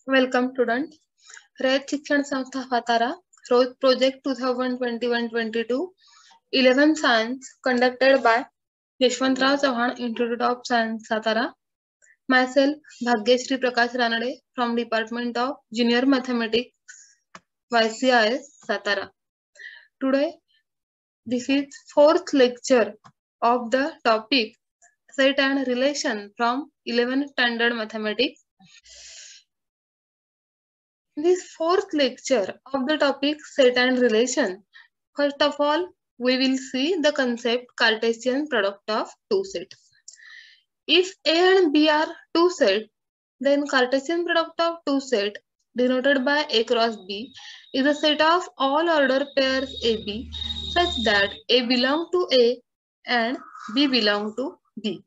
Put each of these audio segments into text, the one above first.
Welcome student. रयत शिक्षण संस्था Satara project 2021-22 11th science conducted by Yashwantrao Chauhan Institute of Science Satara. Myself Bhagyashree Prakash Ranade from Department of Junior Mathematics YCIS Satara. Today this is fourth lecture of the topic set and relation from 11th standard mathematics. This fourth lecture of the topic set and relation. First of all, we will see the concept Cartesian product of two sets. If A and B are two sets, then Cartesian product of two sets denoted by A cross B is a set of all order pairs AB such that A belong to A and B belong to B.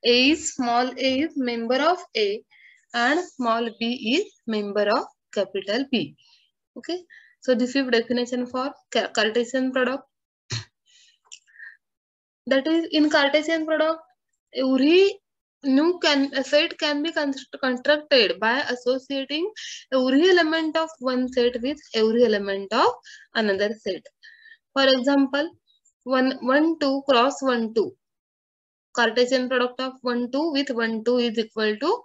A is member of A and small b is member of capital B. Okay, so this is definition for Cartesian product. That is, in Cartesian product, every new set can be constructed by associating every element of one set with every element of another set. For example, 1 2 cross 1 2. Cartesian product of 1 2 with 1 2 is equal to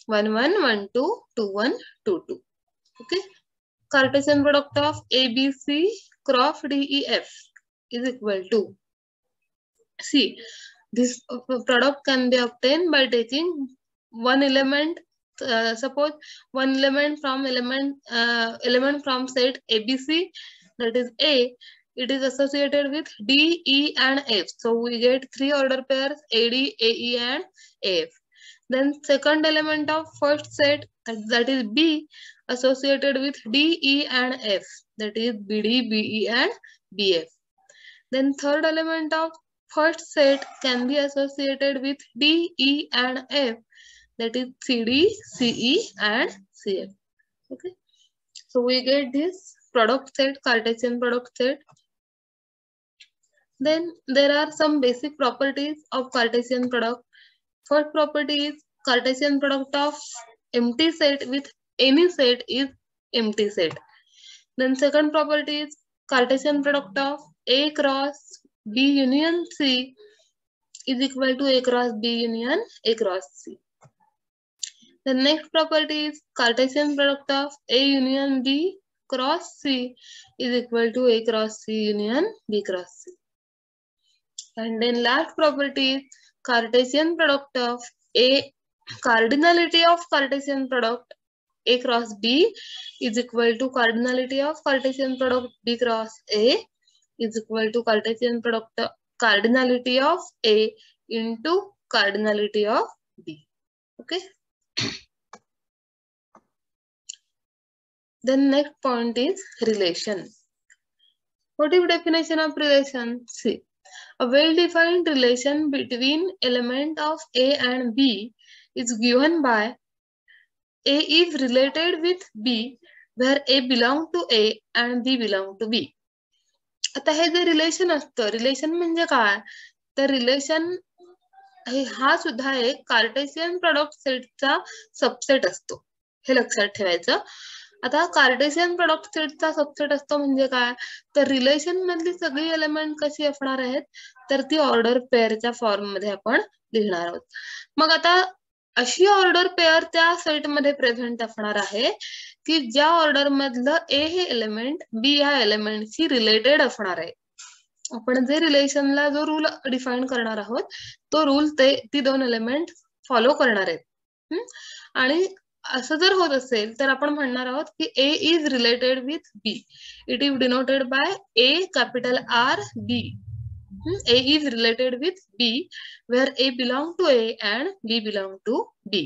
1 1 1 2 2 1 2 2. Okay. Cartesian product of ABC cross DEF is equal to. See, this product can be obtained by taking one element. Suppose one element from set ABC, that is A. It is associated with D, E, and F. So we get three order pairs AD, AE, and AF. Then second element of first set, that is B, associated with D, E, and F. That is BD, BE, and BF. Then third element of first set can be associated with D, E, and F. That is CD, CE, and CF. Okay. So we get this product set, Cartesian product set. Then there are some basic properties of Cartesian product. First property is Cartesian product of empty set with any set is empty set. Then second property is Cartesian product of A cross B union C is equal to A cross B union A cross C. The next property is Cartesian product of A union B cross C is equal to A cross C union B cross C. And then last property is Cartesian product of A, cardinality of Cartesian product A cross B is equal to cardinality of Cartesian product B cross A is equal to Cartesian product cardinality of A into cardinality of B. Okay. Then next point is relation. What is definition of relation? See. A well-defined relation between element of A and B is given by A is related with B where A belong to A and B belong to B. आता हे जे relation असतं, relation म्हणजे काय? तर relation हा सुद्धा एक कार्टेशियन प्रोडक्ट सेटचा सबसेट असतो, हे लक्षात ठेवायचं. आता कार्टेशियन प्रोडक्ट सेटचा सबसेट असतो म्हणजे काय? तर रिलेशन मधली सगळी एलिमेंट कशी असणार आहेत? तर ती ऑर्डर पेअरच्या फॉर्म मध्ये आपण लिहिणार आहोत. मग आता अशी ऑर्डर पेअर त्या सेट मध्ये प्रेझेंट असणार आहे की ज्या ऑर्डर मधलं ए हे एलिमेंट बी ह्या एलिमेंटशी रिलेटेड असणार आहे. आपण जे रिलेशनला जो रूल डिफाईन करणार आहोत तो रूल ती दोन एलिमेंट फॉलो करणार आहेत. आणि असं जर होत असेल तर आपण म्हणणार आहोत की A is related with B. It is denoted by A capital R B. A is related with B where A belong to A and B belong to B.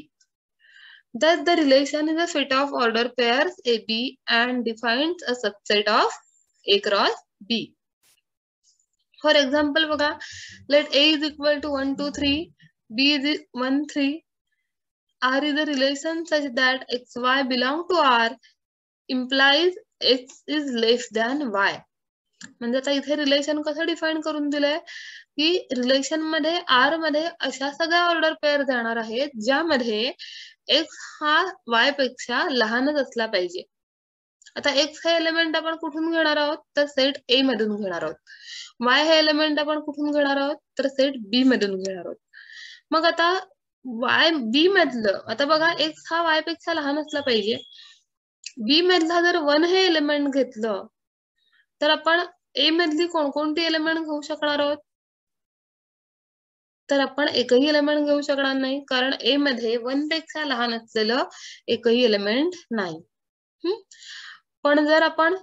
Thus the relation is a set of order pairs AB and defines a subset of A cross B. For example, बघा, let A is equal to 1 2 3, B is 1 3. R is a relation such that xy belong to R implies x is less than y. म्हणजे आता इथे relation कसं define करून दिलंय की relation मध्ये R मध्ये अशा सगळ्या ऑर्डर पेअर जाणार आहेत ज्यामध्ये x हा y पेक्षा लहानच असला पाहिजे. आता x हे एलिमेंट आपण कुठून घेणार आहोत, तर सेट A मधून घेणार आहोत. y हे एलिमेंट आपण कुठून घेणार आहोत, तर सेट B मधून घेणार आहोत. मग आता y B मधलं, आता बघा x हा y पेक्षा लहान असला पाहिजे. B मधला जर 1 हे एलिमेंट घेतलं तर आपण A मधली कोणकोणती एलिमेंट घेऊ शकणार आहोत, तर आपण एकही एलिमेंट घेऊ शकणार नाही, कारण A मध्ये 1 पेक्षा लहान असलेलं एकही एलिमेंट नाही. पण जर आपण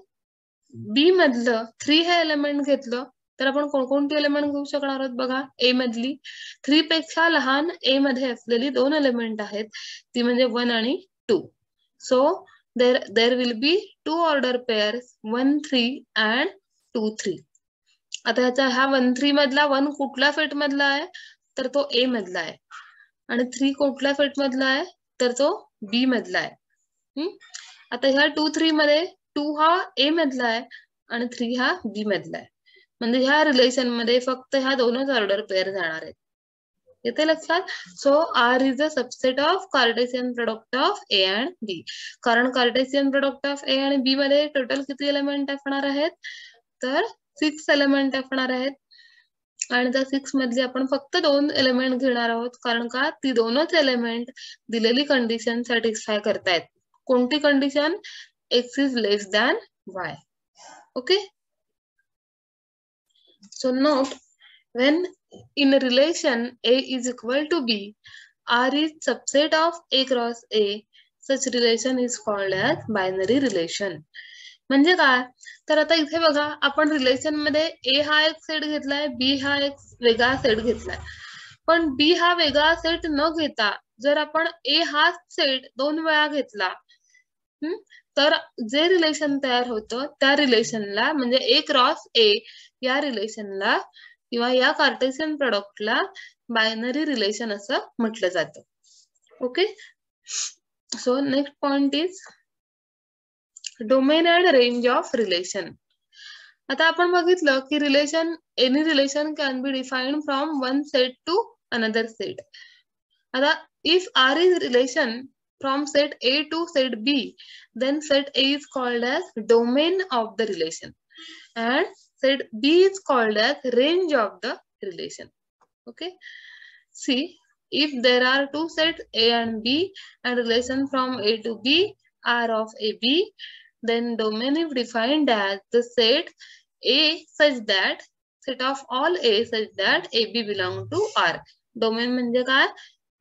B मधलं 3 हे एलिमेंट घेतलं तर आपण कोणकोणती एलिमेंट घेऊ शकणार आहोत, बघा A मधली 3 पेक्षा लहान A मध्ये असलेली 2 एलिमेंट आहेत, ती म्हणजे 1 आणि 2. So there will be 2 order pairs 1 3 and 2 3. आता ह्याचा हा 1 3 मधला 1 कुठल्या सेट मधला आहे, तर तो A मधला आहे, आणि 3 कुठल्या सेट मधला आहे, तर तो B मधला आहे. आता ह्या 2 3 मध्ये 2 हा A मधला आहे आणि 3 हा B मधला आहे. म्हणजे ह्या रिलेशन मध्ये फक्त ह्या दोनच ऑर्डर पेअर जाणार आहेत. येते लक्षात? So R is a subset of Cartesian product of A and B. कारण कार्टेशियन प्रोडक्ट ऑफ A आणि B मध्ये टोटल किती एलिमेंट असणार आहेत, तर 6 एलिमेंट असणार आहेत. आणि त्या 6 मधली आपण फक्त 2 एलिमेंट घेणार आहोत, कारण का ती दोनच एलिमेंट दिलेली कंडिशन सॅटिस्फाय करतायत. कोणती condition? x is less than y. Okay. So note, when in a relation A is equal to B, R is subset of A cross A. Such relation is called as binary relation. म्हणजे काय, तर आता इथे बघा आपण relation मध्ये A हा एक सेट घेतलाय, B हा एक वेगळा सेट घेतलाय. पण B हा वेगळा सेट न घेता जर आपण A हा सेट 2 वेळा घेतला, तर जे रिलेशन तयार होतं त्या रिलेशनला म्हणजे A क्रॉस A या रिलेशनला किंवा या कार्टेशियन प्रोडक्टला बायनरी रिलेशन असं म्हटलं जातं. Okay. So next point is domain and range of relation. आता आपण बघितलं की relation, any relation can be defined from one set to another set. आता if R is relation from set A to set B, then set A is called as domain of the relation and set B is called as range of the relation. Okay. See, if there are two sets A and B and relation from A to B are of AB, then domain is defined as the set A such that set of all A such that AB belong to R. Domain म्हणजे काय,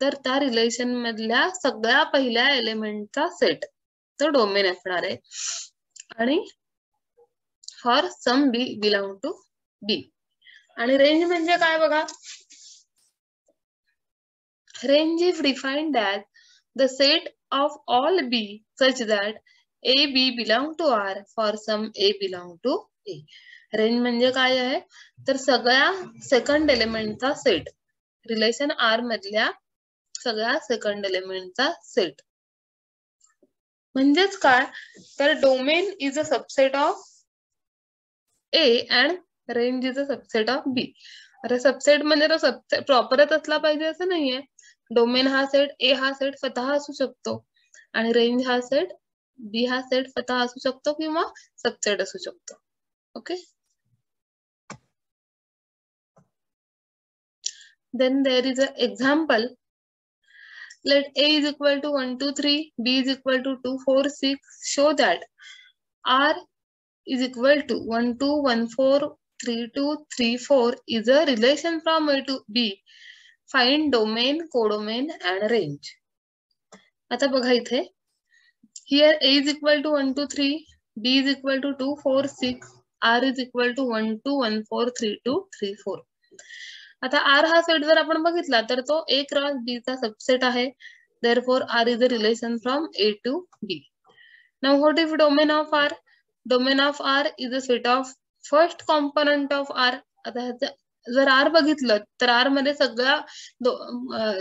तर त्या relation मधल्या सगळ्या पहिल्या एलिमेंटचा set तो domain असणार आहे. आणि for some B belong to B. आणि रेंज म्हणजे काय बघा, range is defined as the set of all B such that A B belong to R for some A belong to A. Range म्हणजे काय आहे, तर सगळ्या सेकंड एलिमेंटचा सेट, रिलेशन आर मधल्या सगळ्या सेकंड एलिमेंटचा सेट. म्हणजेच काय, तर domain is a subset of A and range is a subset of B. आता सबसेट म्हणजे तो सबसेट प्रॉपरच असला पाहिजे असं नाहीये. डोमेन हा सेट ए हा सेट स्वतः असू शकतो आणि रेंज हा सेट बी हा सेट स्वतः असू शकतो किंवा सबसेट असू शकतो. Okay. Then there is an example. Let A is equal to 1 2 3, B is equal to 2 4 6. Show that R is equal to 1 2 1 4 3 2 3 4 is a relation from A to B. Find domain, codomain and range. आता बघा इथे, here A is equal to 1 2 3, B is equal to 2 4 6, R is equal to 1 2 1 4 3 2 3 4. आता R हा set जर आपण बघितला तर तो A क्रॉस B चा सबसेट आहे. Therefore R is a relation from A to B. Now what is domain of R? Domain of R is a set of first component of R. आता जर R बघितलं तर R मध्ये सगळ्या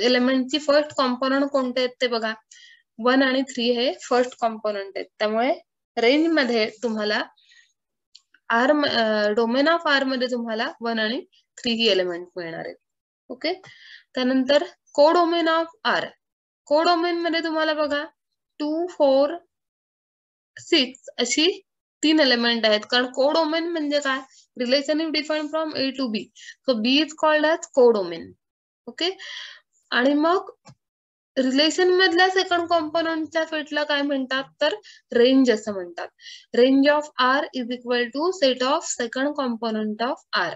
एलिमेंटची first component कोणते आहेत ते बघा, 1 आणि 3 हे फर्स्ट कॉम्पोनंट आहेत. त्यामुळे रेंज मध्ये तुम्हाला डोमेन ऑफ आर मध्ये तुम्हाला 1 आणि 3 ही एलिमेंट मिळणार आहेत. ओके. त्यानंतर कोडोमेन ऑफ आर. कोडोमेन मध्ये तुम्हाला बघा 2, 4, 6 अशी 3 एलिमेंट आहेत, कारण कोडोमेन म्हणजे काय, relation is defined from A to B, so B is called as codomain. Okay. आणि मग रिलेशन मधल्या सेकंड कॉम्पोनंटच्या फिटला काय म्हणतात, तर रेंज असं म्हणतात. Range of R is equal to set of second component of R.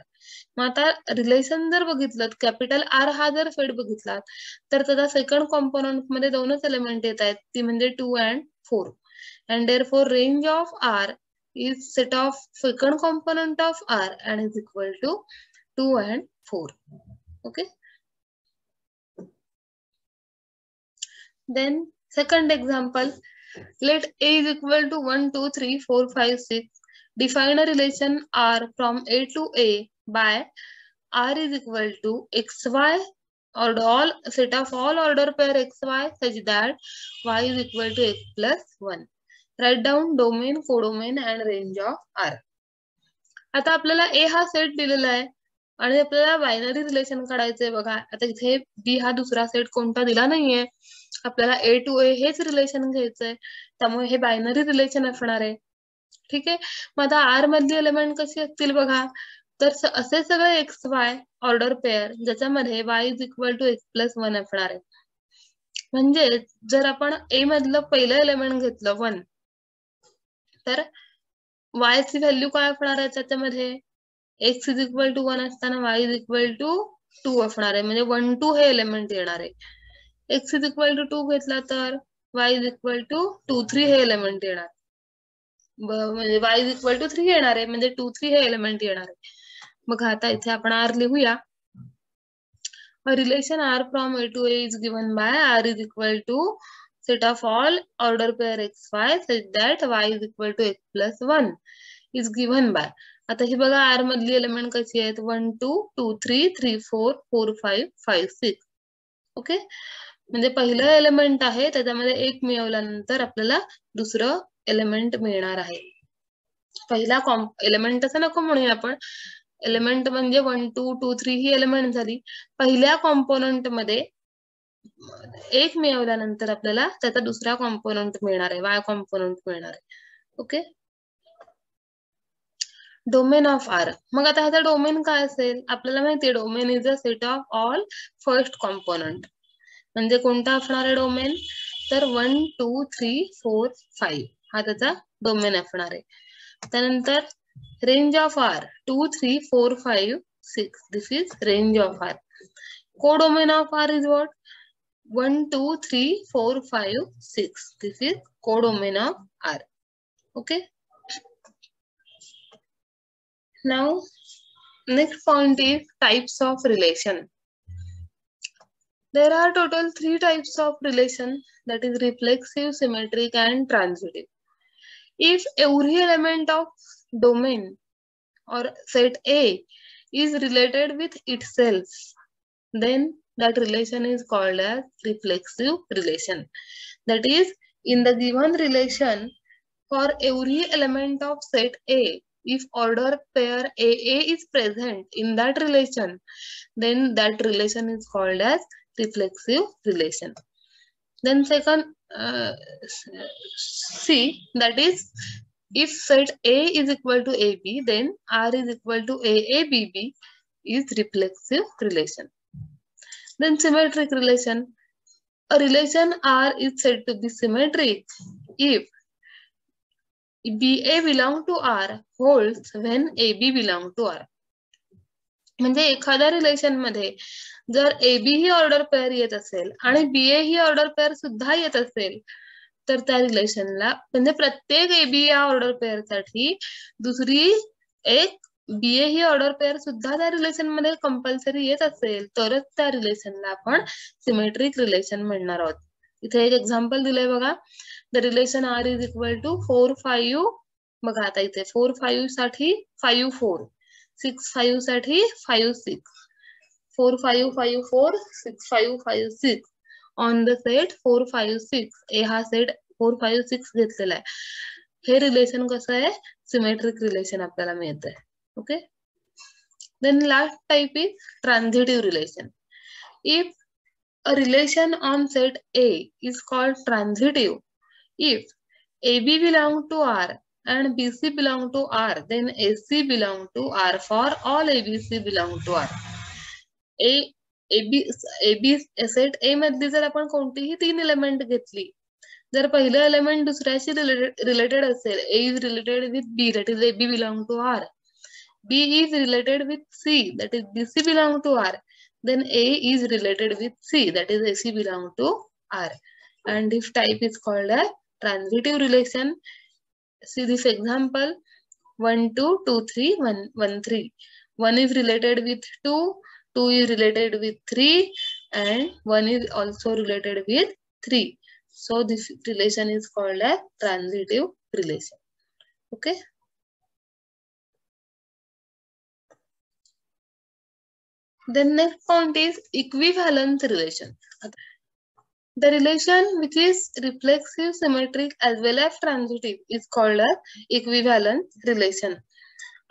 मग आता रिलेशन जर बघितलं, कॅपिटल R हा जर फिट बघितला, तर त्याचा सेकंड कॉम्पोनंट मध्ये दोनच एलिमेंट येत आहेत, ती म्हणजे 2 and 4. And therefore range of R is set of second component of R and is equal to 2 and 4. Okay. Then second example, let A is equal to 1, 2, 3, 4, 5, 6. Define a relation R from A to A by R is equal to xy or all set of all order pair xy such that y is equal to x plus 1. Write down domain, codomain and range of R. आता आपल्याला A हा set दिलेला आहे आणि आपल्याला binary relation काढायचंय बघा. आता इथे B हा दुसरा सेट कोणता दिला नाहीये, आपल्याला A to A हेच रिलेशन घ्यायचंय, त्यामुळे हे बायनरी रिलेशन असणार आहे. ठीक आहे. मग आता R मधली एलिमेंट कशी असतील बघा, तर असे सगळे XY ऑर्डर पेअर ज्याच्यामध्ये y is equal to x plus 1 असणार आहे. म्हणजे जर आपण A मधलं पहिलं एलिमेंट घेतलं 1, तर y ची व्हॅल्यू काय असणार आहे त्याच्यामध्ये, x इज इक्वल टू 1 असताना y इज इक्वल टू 2 असणार आहे, म्हणजे 1, 2 हे एलिमेंट येणार आहे. x इज इक्वल टू 2 घेतला तर y इज इक्वल टू 2, 3 हे एलिमेंट येणार, म्हणजे y इज इक्वल टू 3 येणार आहे, म्हणजे 2, 3 हे एलिमेंट येणार आहे. मग आता इथे आपण R लिहूया. A relation R from A to A is given by R is equal to set of all order pair xy such that y is equal to x plus 1 is given by. आता ही बघा R मधली element कशी आहेत, 1, 2, 2, 3, 3, 4, 4, 5, 5, 6. Okay. म्हणजे पहिलं element आहे त्याच्यामध्ये एक मिळवल्यानंतर आपल्याला दुसरं एलिमेंट मिळणार आहे. पहिला एलिमेंट असं नको म्हणूया आपण, एलिमेंट म्हणजे 1, 2, 2, 3 ही एलिमेंट झाली. पहिल्या कॉम्पोनंट मध्ये एक मिळवल्यानंतर आपल्याला त्याचा दुसरा कॉम्पोनंट मिळणार आहे, y कॉम्पोनंट मिळणार आहे. ओके. Domain of R. मग आता ह्याचा डोमेन काय असेल, आपल्याला माहितीये domain is a set of all first component. म्हणजे कोणता असणार आहे डोमेन, तर 1, 2, 3, 4, 5 हा त्याचा डोमेन असणार आहे. त्यानंतर range of R 2, 3, 4, 5, 6. This is range of R. Codomain of R is what, 1, 2, 3, 4, 5, 6. This is codomain of R. Okay. Now next point is types of relation. There are total 3 types of relation, that is reflexive, symmetric and transitive. If every element of domain or set A is related with itself, then that relation is called as reflexive relation. That is, in the given relation, for every element of set A, if order pair AA is present in that relation, then that relation is called as reflexive relation. Then second, C, that is, if set A is equal to AB, then R is equal to AABB is reflexive relation. Then symmetric relation. A relation R is said to be symmetric if BA belong to R holds when AB belong to R. म्हणजे एखाद्या relation मध्ये जर AB ही order pair येत असेल आणि BA ही order pair सुद्धा येत असेल, तर त्या रिलेशनला, म्हणजे प्रत्येक AB या ऑर्डर पेअर साठी दुसरी एक BA ही ऑर्डर पेअर सुद्धा त्या रिलेशन मध्ये कंपल्सरी येत असेल, तरच त्या रिलेशनला आपण सिमेट्रिक रिलेशन म्हणणार आहोत. इथे एक एक्झाम्पल दिलंय बघा. The relation R is equal to 4, 5. बघा आता इथे 4, 5 साठी 5, 4, 6, 5 साठी 5, 6, 4, 5, 5, 4, 6, 5, 5, 6 ऑन द सेट 4, 5, 6. ए हा सेट 4, 5, 6 घेतलेला आहे. हे रिलेशन कसं आहे, सिमेट्रिक रिलेशन आपल्याला मिळतंय. Okay. Then last type is transitive relation. If A relation on set A is called transitive. If AB belong to R and BC belong to R, then AC belong to R for all ABC belong to R. AB set A मधली जर आपण कोणतीही 3 element घेतली, जर पहिलं element दुसऱ्याशी related असेल, A is related with B, that is AB belong to R. B is related with C, that is BC belong to R. Then A is related with C, that is AC belong to R. And this type is called a transitive relation. See this example: 1 2 2 3 1 1 3. 1 is related with 2, 2 is related with 3, and 1 is also related with 3. So this relation is called a transitive relation. Okay. The next point is equivalence relation. The relation which is reflexive, symmetric as well as transitive is called a equivalence relation.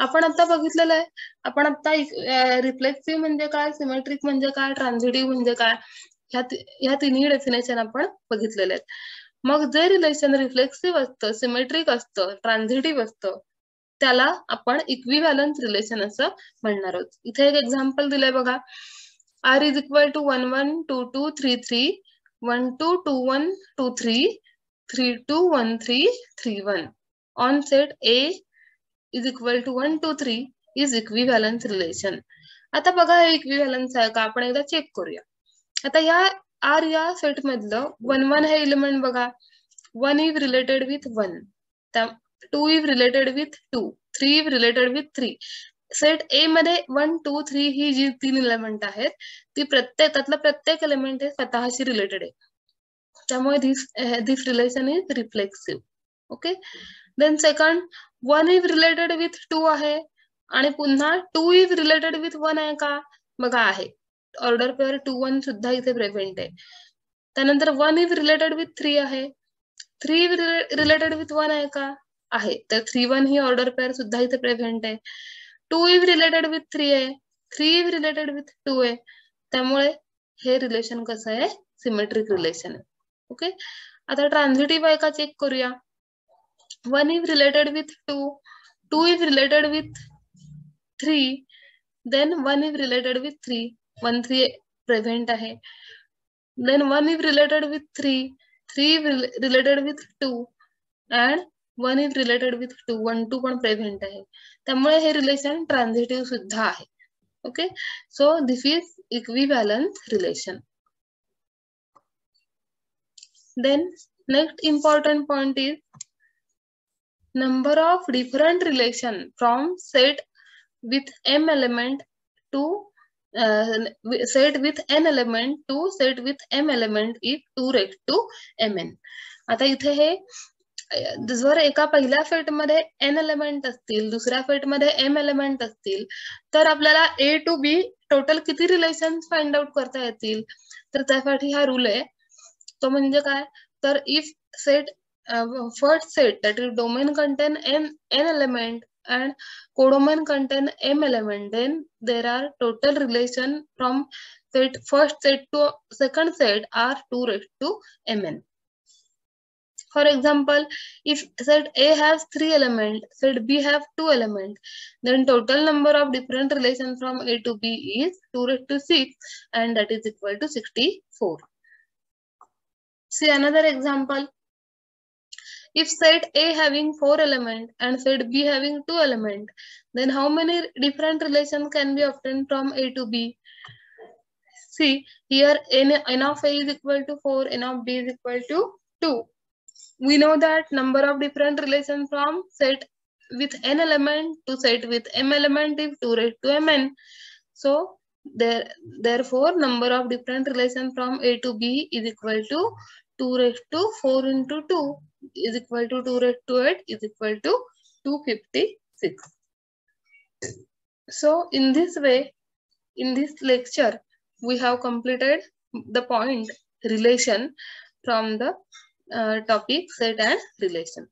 आपण आता बघितलेलं आहे, आपण आता reflexive म्हणजे काय, symmetric म्हणजे काय, ट्रान्झिटिव्ह म्हणजे काय, ह्या तिन्ही डेफिनेशन आपण बघितलेले आहेत. मग जे रिलेशन रिफ्लेक्सिव्ह असतं, सिमेट्रिक असतं, ट्रान्झिटिव्ह असतं, त्याला आपण इक्विव्हॅलन्स रिलेशन असं म्हणणार आहोत. इथे एक एक्झाम्पल दिलंय बघा. R is equal to 1 1 2 2 3 3 1 2 2 1 2 3 3 2 1 3 3 1 on set A is equal to 1 2 3 is equivalence relation. आता बघा हे इक्विव्हॅलन्स आहे का, आपण एकदा चेक करूया. आता या R या सेट मधलं 1 1 हे एलिमेंट बघा, 1 is related with 1, 2 is related with 2, 3 is related with 3. Set A मध्ये 1 2 3 ही जी 3 एलिमेंट आहेत, ती त्यातलं प्रत्येक एलिमेंट हे स्वतःशी रिलेटेड आहे. त्यामुळे this relation is reflexive. Okay. Then second, 1 is related with 2 आहे आणि पुन्हा 2 इज रिलेटेड विथ 1 आहे का, बघा आहे. ऑर्डर पेअर 2 1 सुद्धा इथे प्रेझेंट आहे. त्यानंतर 1 इज रिलेटेड विथ 3 आहे, 3 इज रिलेटेड विथ 1 आहे का, आहे. तर 3 1 ही ऑर्डर पेअर सुद्धा इथे प्रेझेंट आहे. 2 इज रिलेटेड विथ 3 आहे, 3 इज रिलेटेड विथ 2 आहे. त्यामुळे हे रिलेशन कसं आहे, सिमेट्रिक रिलेशन आहे. ओके. आता ट्रान्झिटिव्ह आहे का चेक करूया. 1 is related with 2, 2 is related with 3, then 1 is related with 3, 1 3 present आहे. Then 1 is related with 3, 3 is related with 2, and 1 is related with 2, 1 2 पण present आहे. त्यामुळे हे रिलेशन ट्रान्झिटिव्ह सुद्धा आहे. Okay. So this is equivalence relation. Then next important point is number of different relation from set with m element to set with n element to set with m element is 2 raised to mn. आता इथे हे जर एका पहिल्या set मध्ये n element असतील, दुसऱ्या set मध्ये m एलिमेंट असतील, तर आपल्याला A to B टोटल किती रिलेशन्स फाइंड आउट करता येतील. तर त्यासाठी हा रूल आहे. तो म्हणजे काय, तर if set first set, that is domain contain n element and codomain contain m element, then there are total relation from set first set to second set are 2 raised to mn. For example, if set A has 3 elements, set B have 2 elements, then total number of different relations from A to B is 2 raised to 6, and that is equal to 64. See another example. If set A having 4 elements and set B having 2 elements, then how many different relations can be obtained from A to B? See, here n of A is equal to 4, n of B is equal to 2. We know that number of different relations from set with n element to set with m element is 2 raised to mn. So, therefore, number of different relations from A to B is equal to 2 raised to 4 into 2 is equal to 2 raised to 8 is equal to 256. So in this way, in this lecture, we have completed the point relation from the topic set and relation.